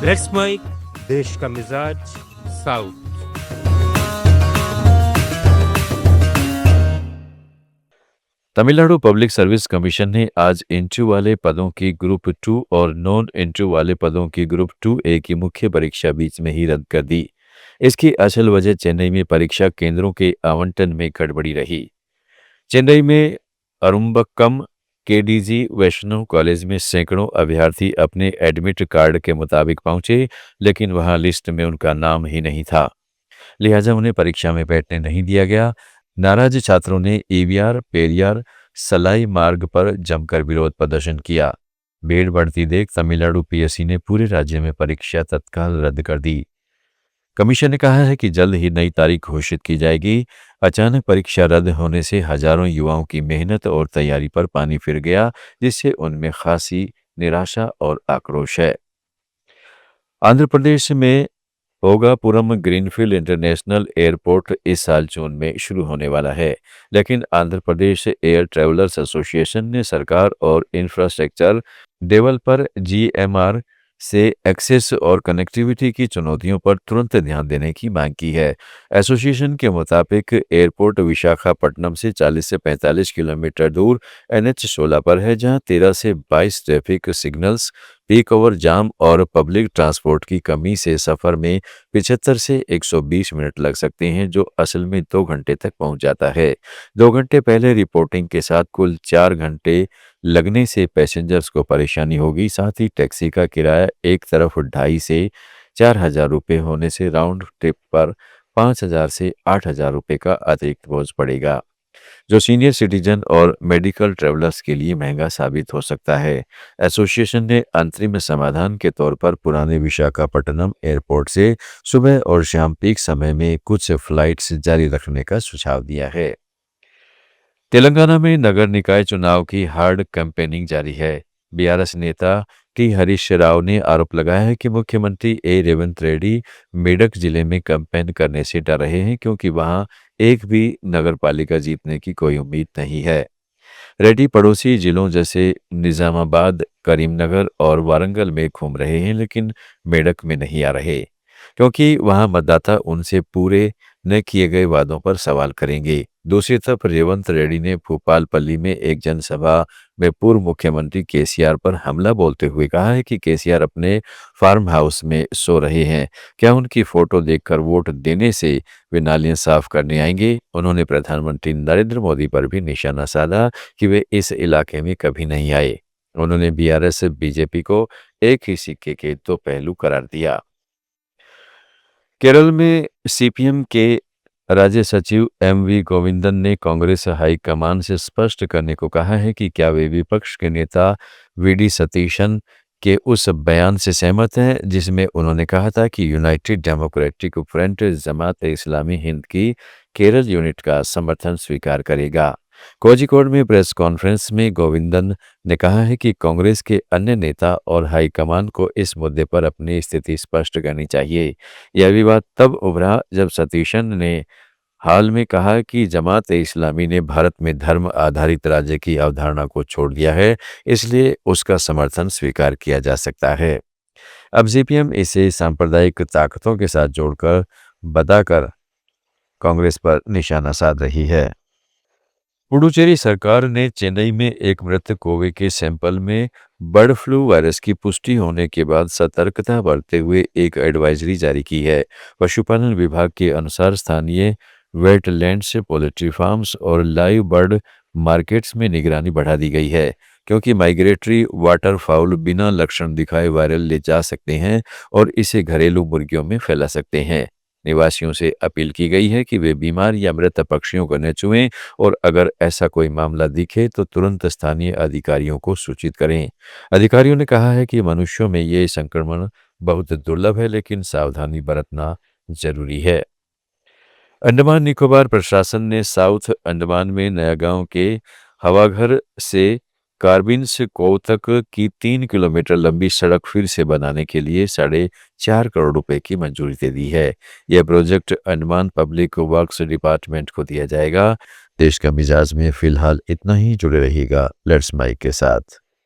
Let's mic देश का मिजाज south. Tamil Nadu public service commission ने आज इंटरव्यू वाले पदों की ग्रुप 2 और नॉन इंटरव्यू वाले पदों की ग्रुप 2A की मुख्य परीक्षा बीच में ही रद्द कर दी। इसकी असल वजह चेन्नई में परीक्षा केंद्रों के आवंटन में गड़बड़ी रही। चेन्नई में अरुम्बक्कम केडीजी वैष्णव कॉलेज में सैकड़ों अभ्यर्थी अपने एडमिट कार्ड के मुताबिक पहुंचे, लेकिन वहां लिस्ट में उनका नाम ही नहीं था। लिहाजा उन्हें परीक्षा में बैठने नहीं दिया गया। नाराज छात्रों ने ईवीआर पेरियार सलाई मार्ग पर जमकर विरोध प्रदर्शन किया। भीड़ बढ़ती देख तमिलनाडु पीएससी ने पूरे राज्य में परीक्षा तत्काल रद्द कर दी। कमीशन ने कहा है कि जल्द ही नई तारीख घोषित की जाएगी। अचानक परीक्षा रद्द होने से हजारों युवाओं की मेहनत और तैयारी पर पानी फिर गया, जिससे उनमें खासी निराशा और आक्रोश है। आंध्र प्रदेश में भोगापुरम ग्रीनफील्ड इंटरनेशनल एयरपोर्ट इस साल जून में शुरू होने वाला है, लेकिन Andhra Pradesh air travellers association ने सरकार और इंफ्रास्ट्रक्चर डेवलपर जीएमआर से एक्सेस और कनेक्टिविटी की चुनौतियों पर तुरंत ध्यान देने की मांग की है। एसोसिएशन के मुताबिक एयरपोर्ट विशाखापट्टनम से 40 से 45 किलोमीटर दूर NH16 पर है, जहां 13 से 22 ट्रैफिक सिग्नल्स, पीक ओवर जाम और पब्लिक ट्रांसपोर्ट की कमी से सफर में 75 से 120 मिनट लग सकते हैं, जो असल में 2 घंटे तक पहुंच जाता है। 2 घंटे पहले रिपोर्टिंग के साथ कुल 4 घंटे लगने से पैसेंजर्स को परेशानी होगी। साथ ही टैक्सी का किराया एक तरफ 2,500 से 4,000 रुपये होने से राउंड ट्रिप पर 5,000 से 8,000 रुपये का अतिरिक्त बोझ पड़ेगा, जो सीनियर सिटीजन और मेडिकल ट्रैवलर्स के लिए महंगा साबित हो सकता है। एसोसिएशन ने अंतरिम समाधान के तौर पर पुराने विशाखापट्टनम एयरपोर्ट से सुबह और शाम पीक समय में कुछ फ्लाइट्स जारी रखने का सुझाव दिया है। तेलंगाना में नगर निकाय चुनाव की हार्ड कैंपेनिंग जारी है। बीआरएस नेता टी हरीश राव ने आरोप लगाया है कि मुख्यमंत्री रेवंत रेड्डी मेडक जिले में कैंपेन करने से डर रहे हैं, क्योंकि वहां एक भी नगरपालिका जीतने की कोई उम्मीद नहीं है। रेड्डी पड़ोसी जिलों जैसे निजामाबाद, करीमनगर और वारंगल में घूम रहे हैं, लेकिन मेडक में नहीं आ रहे, क्योंकि वहां मतदाता उनसे पूरे न किए गए वादों पर सवाल करेंगे। दूसरी तरफ रेवंत रेड्डी ने भूपालपल्ली में एक जनसभा में पूर्व मुख्यमंत्री केसीआर पर हमला बोलते हुए कहा है कि केसीआर अपने फार्म हाउस में सो रहे हैं, क्या उनकी फोटो देखकर वोट देने से वे नालियां साफ करने आएंगे। उन्होंने प्रधानमंत्री नरेंद्र मोदी पर भी निशाना साधा कि वे इस इलाके में कभी नहीं आए। उन्होंने बीआरएस बीजेपी को एक ही सिक्के के 2 पहलू करार दिया। केरल में सीपीएम के राज्य सचिव एमवी गोविंदन ने कांग्रेस हाईकमान से स्पष्ट करने को कहा है कि क्या वे विपक्ष के नेता वीडी सतीशन के उस बयान से सहमत हैं, जिसमें उन्होंने कहा था कि United democratic front Jamaat Islami Hind की केरल यूनिट का समर्थन स्वीकार करेगा। कोझिकोड में प्रेस कॉन्फ्रेंस में गोविंदन ने कहा है कि कांग्रेस के अन्य नेता और हाईकमान को इस मुद्दे पर अपनी स्थिति स्पष्ट करनी चाहिए। यह विवाद तब उभरा जब सतीशन ने हाल में कहा कि जमात इस्लामी ने भारत में धर्म आधारित राज्य की अवधारणा को छोड़ दिया है, इसलिए उसका समर्थन स्वीकार किया जा सकता है। अब सीपीएम इसे सांप्रदायिक ताकतों के साथ जोड़कर बताकर कांग्रेस पर निशाना साध रही है। पुडुचेरी सरकार ने चेन्नई में एक मृत कौवे के सैंपल में बर्ड फ्लू वायरस की पुष्टि होने के बाद सतर्कता बरतते हुए एक एडवाइजरी जारी की है। पशुपालन विभाग के अनुसार स्थानीय वेटलैंड्स, पोल्ट्री फार्म्स और लाइव बर्ड मार्केट्स में निगरानी बढ़ा दी गई है, क्योंकि माइग्रेटरी वाटर फाउल बिना लक्षण दिखाए वायरल ले जा सकते हैं और इसे घरेलू मुर्गियों में फैला सकते हैं। निवासियों से अपील की गई है कि वे बीमार या मृत पक्षियों को न छुएं और अगर ऐसा कोई मामला दिखे तो तुरंत स्थानीय अधिकारियों को सूचित करें। अधिकारियों ने कहा है कि मनुष्यों में ये संक्रमण बहुत दुर्लभ है, लेकिन सावधानी बरतना जरूरी है। अंडमान निकोबार प्रशासन ने साउथ अंडमान में नयागांव के हवाघर से कार्बिन्स कोव तक की 3 किलोमीटर लंबी सड़क फिर से बनाने के लिए 4.5 करोड़ रुपए की मंजूरी दे दी है। यह project Andaman public works department को दिया जाएगा। देश का मिजाज में फिलहाल इतना ही। जुड़े रहिएगा लेट्स माइक के साथ।